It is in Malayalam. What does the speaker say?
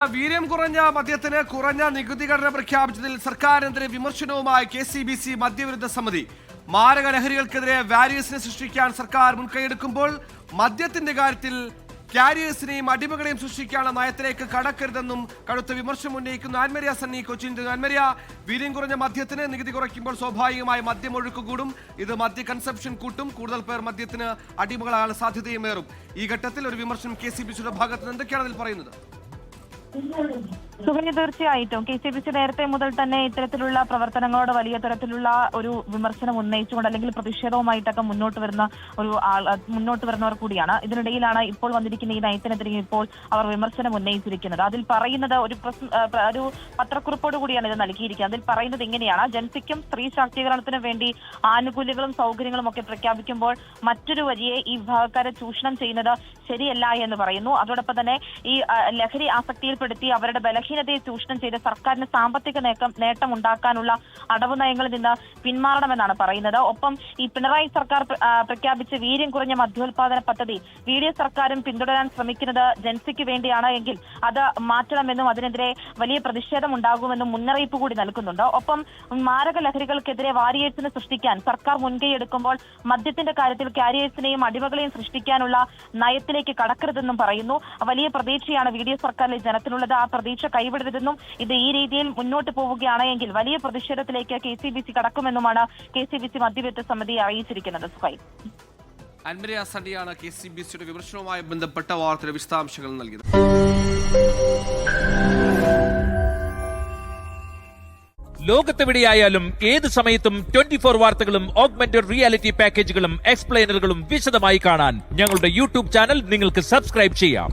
വീര്യം കുറഞ്ഞ മദ്യത്തിന് കുറഞ്ഞ നികുതി ഘടന പ്രഖ്യാപിച്ചതിൽ സർക്കാരിനെതിരെ വിമർശനവുമായി KCBC മദ്യവിരുദ്ധ സമിതി. മാരക ലഹരികൾക്കെതിരെ വാരിയേഴ്സിനെ സൃഷ്ടിക്കാൻ സർക്കാർ മുൻകൈയെടുക്കുമ്പോൾ മദ്യത്തിന്റെ കാര്യത്തിൽ കാരിയേഴ്സിനെയും അടിമകളെയും സൃഷ്ടിക്കാനുള്ള നയത്തിലേക്ക് കടക്കരുതെന്നും കടുത്ത വിമർശനം ഉന്നയിക്കുന്ന ആൻമരിയ സണ്ണി കൊച്ചിൻ. ആൻമരിയ, വീര്യം കുറഞ്ഞ മദ്യത്തിന് നികുതി കുറയ്ക്കുമ്പോൾ സ്വാഭാവികമായി മദ്യമൊഴുക്ക് കൂടും. ഇത് മദ്യ കൺസംപ്ഷൻ കൂട്ടും. കൂടുതൽ പേർ മദ്യത്തിന് അടിമകളാണ് സാധ്യതയും ഏറും. ഈ ഘട്ടത്തിൽ ഒരു വിമർശനം KCBCയുടെ ഭാഗത്ത് നിന്ന് എന്തൊക്കെയാണ് അതിൽ പറയുന്നത്? സുകന്യ, തീർച്ചയായിട്ടും KCBC നേരത്തെ മുതൽ തന്നെ ഇത്തരത്തിലുള്ള പ്രവർത്തനങ്ങളോട് വലിയ തരത്തിലുള്ള ഒരു വിമർശനം ഉന്നയിച്ചുകൊണ്ട് അല്ലെങ്കിൽ പ്രതിഷേധവുമായിട്ടൊക്കെ മുന്നോട്ട് വരുന്നവർ കൂടിയാണ്. ഇതിനിടയിലാണ് ഇപ്പോൾ വന്നിരിക്കുന്ന ഈ നയത്തിനെതിരെ ഇപ്പോൾ അവർ വിമർശനം ഉന്നയിച്ചിരിക്കുന്നത്. അതിൽ പറയുന്നത് ഒരു പത്രക്കുറിപ്പോട് കൂടിയാണ് ഇത് നൽകിയിരിക്കുന്നത്. അതിൽ പറയുന്നത് ഇങ്ങനെയാണ്: ജൻസിക്കും സ്ത്രീ ശാക്തീകരണത്തിനും വേണ്ടി ആനുകൂല്യങ്ങളും സൗകര്യങ്ങളും ഒക്കെ പ്രഖ്യാപിക്കുമ്പോൾ മറ്റൊരു വഴിയെ ഈ വിഭാഗക്കാരെ ചൂഷണം ചെയ്യുന്നത് ശരിയല്ല എന്ന് പറയുന്നു. അതോടൊപ്പം തന്നെ ഈ ലഹരി ആസക്തിയിൽപ്പെടുത്തി അവരുടെ ബലഹീനതയെ ചൂഷണം ചെയ്ത് സർക്കാരിന് സാമ്പത്തിക നേട്ടം ഉണ്ടാക്കാനുള്ള അടവ് നയങ്ങളിൽ നിന്ന് പിന്മാറണമെന്നാണ് പറയുന്നത്. ഒപ്പം ഈ പിണറായി സർക്കാർ പ്രഖ്യാപിച്ച വീര്യം കുറഞ്ഞ മദ്യോൽപാദന പദ്ധതി VDF സർക്കാരും പിന്തുടരാൻ ശ്രമിക്കുന്നത് ജൻസിക്ക് വേണ്ടിയാണ് എങ്കിൽ അത് മാറ്റണമെന്നും അതിനെതിരെ വലിയ പ്രതിഷേധം ഉണ്ടാകുമെന്നും മുന്നറിയിപ്പ് കൂടി നൽകുന്നുണ്ട്. ഒപ്പം മാരക ലഹരികൾക്കെതിരെ വാരിയേഴ്സിനെ സൃഷ്ടിക്കാൻ സർക്കാർ മുൻകൈയെടുക്കുമ്പോൾ മദ്യത്തിന്റെ കാര്യത്തിൽ കാരിയേഴ്സിനെയും അടിമകളെയും സൃഷ്ടിക്കാനുള്ള നയത്തിലേക്ക് കടക്കരുതെന്നും പറയുന്നു. വലിയ പ്രതീക്ഷയാണ് VDF സർക്കാരിലെ ജനത്തിനുള്ളത്. ആ പ്രതീക്ഷ കൈവിടരുതെന്നും ഇത് ഈ രീതിയിൽ മുന്നോട്ട് പോവുകയാണ് എങ്കിൽ വലിയ പ്രതിഷേധത്തിലേക്ക് KCBC കടക്കുമെന്നുമാണ് KCBC മദ്യവിരുദ്ധ സമിതി അറിയിച്ചിരിക്കുന്നത്. ആൻമരിയ സണ്ണിയാണ് KCBCയുടെ വിമർശനവുമായി ബന്ധപ്പെട്ട വാർത്തയുടെ വിശദാംശങ്ങൾ നൽകിയത്. ലോകത്തെവിടെയായാലും ഏത് സമയത്തും 24 വാർത്തകളും ഓഗ്മെന്റഡ് റിയാലിറ്റി പാക്കേജുകളും എക്സ്പ്ലെയിനറുകളും വിശദമായി കാണാൻ ഞങ്ങളുടെ YouTube ചാനൽ നിങ്ങൾക്ക് സബ്സ്ക്രൈബ് ചെയ്യാം.